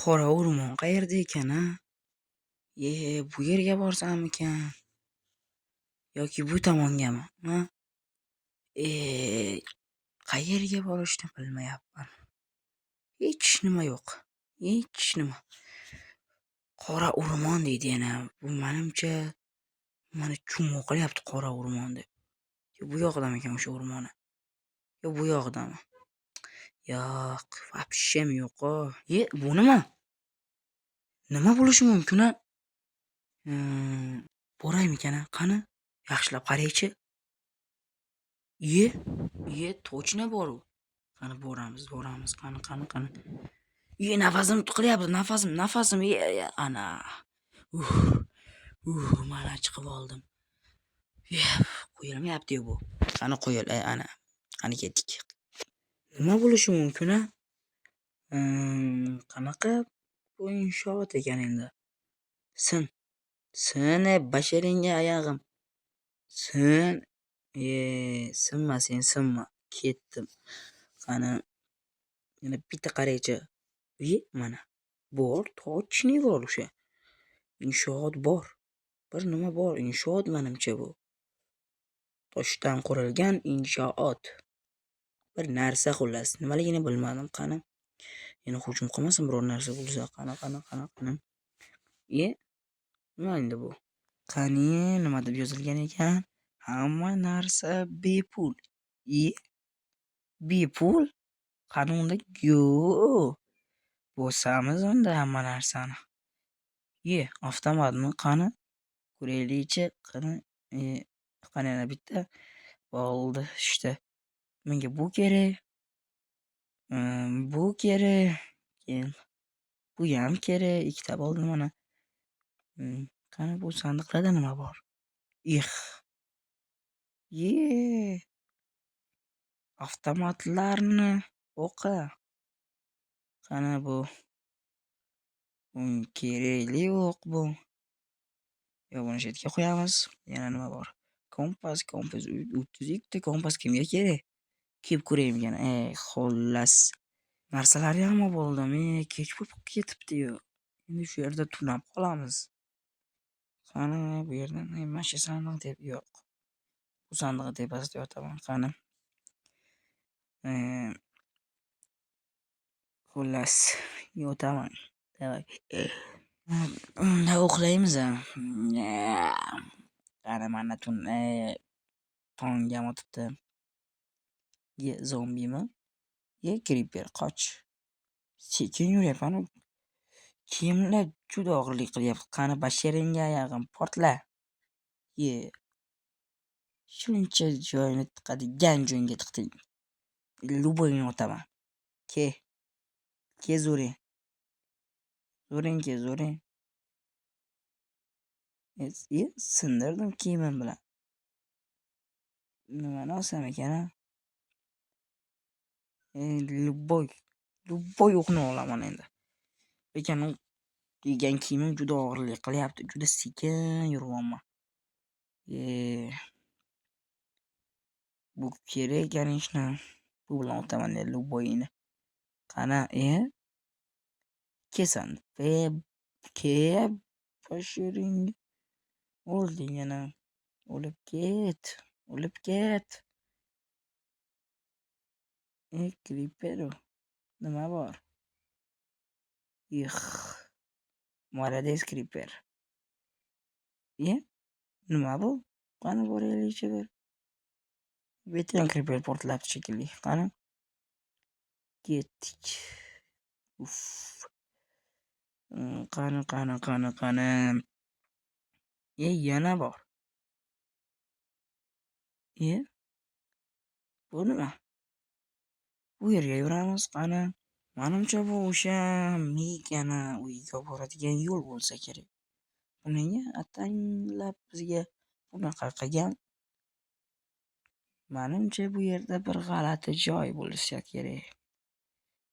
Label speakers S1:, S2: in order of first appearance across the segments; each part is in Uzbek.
S1: Qora o'rmon qayerda ekan-a? Bu yerga borsammikan? Yoki bu tomongami? Ha? Qayerga borishni bilmayapman. Hech nima yo'q. Hech nima. Qora o'rmon deydi yana. Bu menimcha meni chumo qilyapti qora o'rmon deb. Bu yoqdamikan o'sha o'rmoni? Yo bu yoqdami? Yo'q, vobshem yo'q-ku. Bu nima? Nima bo'lishi mumkin-a? Boraymikan-a? Qani? Yaxshilab qaraychi. Точно boru. Qani boramiz. Qani. Nafasim tiqilyapti, nafasim. Ana. Mana chiqib oldim. Qo'yilmayapti bu. Qani qo'yil, ana. Qani ketdik. Nima bo'lishi mumkin-a? Qanaqa bu inshoot ekan endi? Sin basharingga oyog'im. Sin. Sinma sen, sinma. Ketdim. Qani yana bitta qaraychi. Mana. Bor, точно bor o'sha. Inshoot bor. Bir nima bor, inshoot menimcha bu. Toshdan qurilgan inshoot. Bir narsa xullas. Nimaligini bilmadim. Qani. Yana hujum qilmasin biror narsa bo'lsa. Qani. Nima endi bu? Qani nima deb yozilgan ekan? Hamma narsa bepul. Bepul? Qani unda bo'lsamiz unda hamma narsani. Avtomatmi? Qani ko'raylikchi. Qani yana bitta bo'ldi işte. Menga bu kerak. Bu kerak. Bu ham kerak. Ikkita bo'ldi mana. Qani bu sandiqlarda nima bor? Avtomatlarni o'qi. Qani bu kerakli yo'q bu. Buni chetga qo'yamiz. Yana nima bor? Kompas 32 kompas kimga kerak? Kelib ko'raymikan. Xullas. Narsalari ham bo'ldimi? Kech bo'lib ketibdi-yu. Endi shu yerda tunab qolamiz. Qani bu yerdan mana sandiq deb yo'q. Bu sandiqning tepasida yotaman. Qani. Xullas, yotaman. Davay. Unda uxlaymiz. Qani mana tongga o'tibdi. Zombimi? Creeper qoch. Sekin yuryapman. Kimlar juda og'irlik qilyapti. Qani basharingga oyog'im portla. Shuncha joyni tiqadigan joyga tiqding. Luboyni o'taman. Ke zo'ring. Zo'ring. Sindirdim kiyimim bilan. Nimani olsam ekan-a? Luboy o'qni olaman endi. Lekin u kiygan kiyimim juda og'irlik qilyapti. Juda sekin yuryapman. Bu kerak ekan ishni. Bu bilan o'taman luboyni. Qani, kesan. Bashiring. O'lding yana. O'lib ket. Creeper. Nima bor? Молодец, Creeper. Nima bu? Qani boraylikchi bir. Betidan Creeper portlabdi shekilli. Qani. Ketdik. Qani. Yana bor. Bu nima? Bu yerga yuramiz. Qani. Menimcha bu o'sha Migani uyiga boradigan yo'l bo'lsa kerak. Bunga atanglab bizga bunaqa qilgan. Menimcha bu yerda bir g'alati joy bo'lsa kerak.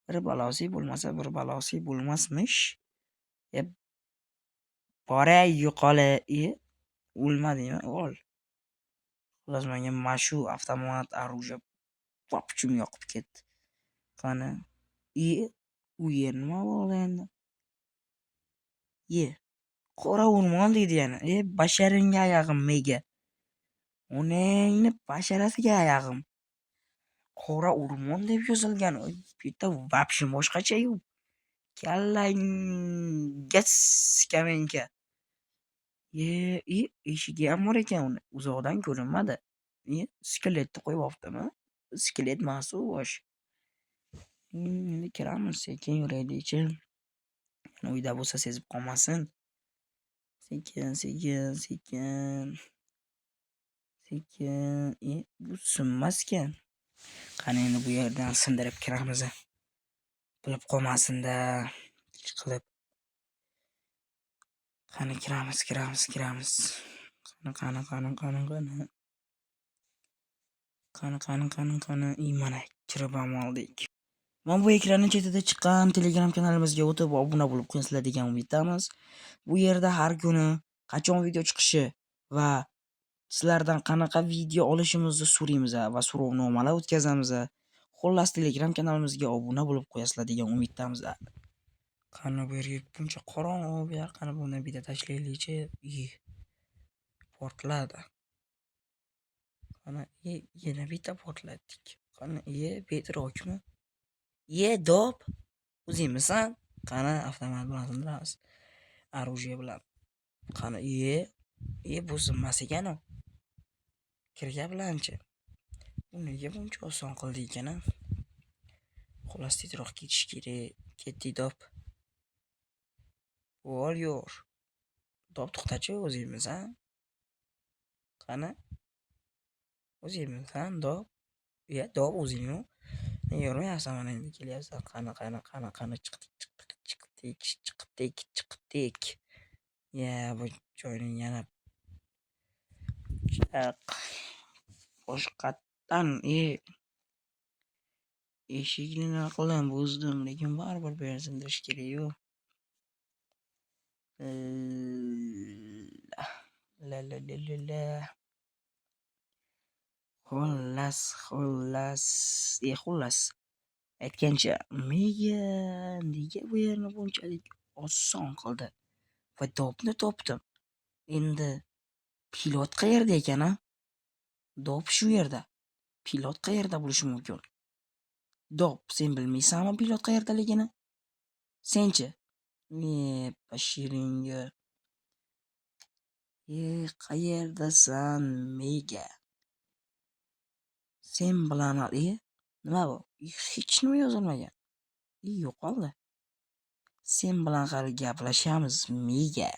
S1: Bir balosi bo'lmasa, bir balosi bo'lmasmish. Boray yo'qoli. O'lmadingmi? O'l. Xullas menga mashu avtomat оружие vobchum yoqib ketdi. Qani. U yer nima bo'ldi endi? Ye, qora o'rmon deydi yana. Basharingga oyog'im mega. Onangni basharasiga oyog'im. Qora o'rmon deb yozilgan. Bu yerda вообще boshqacha-yu. Kallangga skamenka. Eshigi ham bor ekan uni. Uzoqdan ko'rinmadi. Skeletni qo'yiboptimi? Skelet emas u bosh. Endi kiramiz, sekin yuraylik-chi. Uyda bo'lsa sezib qolmasin. Sekin. Bu sinmaskan. Qani endi bu yerdan sindirib kiramiz. Bilib qolmasin-da. Qilib. Qani kiramiz. Qani. Mana kirib ham oldik. Mana bu ekranning chetida chiqqan Telegram kanalimizga o'tib obuna bo'lib qo'yasizlar degan umiddamiz. Bu yerda har kuni qachon video chiqishi va sizlardan qanaqa video olishimizni so'raymiz va so'rovnomalar o'tkazamiz. Xullas Telegram kanalimizga obuna bo'lib qo'yasizlar degan umiddamiz. Qani bu yerga buncha qorong'u bu yer, qani buni bitta tashlaylik-chi. Portladi. Qani yana bitta portlatdik. Qani Petrokmi? Dop. O'zingmisan? Qani avtomat bilan sindiramiz. Оружие bilan. Qani bu sinmas ekan u. Kirga bilanchi. Bu nega buncha oson qildi ekan? Xullas tezroq ketish kerak. Ketdik dop. Yor. Dop to'xtachi, o'zingmisan? Qani? O'zingmisan dop? Dop o'zingmi? Yurmayapsan mana endi kelyapsan. Qani chiqdik. Bu joyning yana boshqatdan eshikni naqlan buzdim, lekin baribir bu yerni sindirish kerak-ku. Xullas. Aytgancha, nega bu yerni bunchalik oson qildi? Va dopni topdim. Endi pilot qayerda ekan-a? Dop shu yerda. Pilot qayerda bo'lishi mumkin? Dop, sen bilmaysanmi pilot qayerdaligini? Senchi? Bashiringa. Qayerdasan, mega? Sen bilan nima bu? Hech nima yozilmagan. Yo'qoldi. Sen bilan hali gaplashamiz, mega.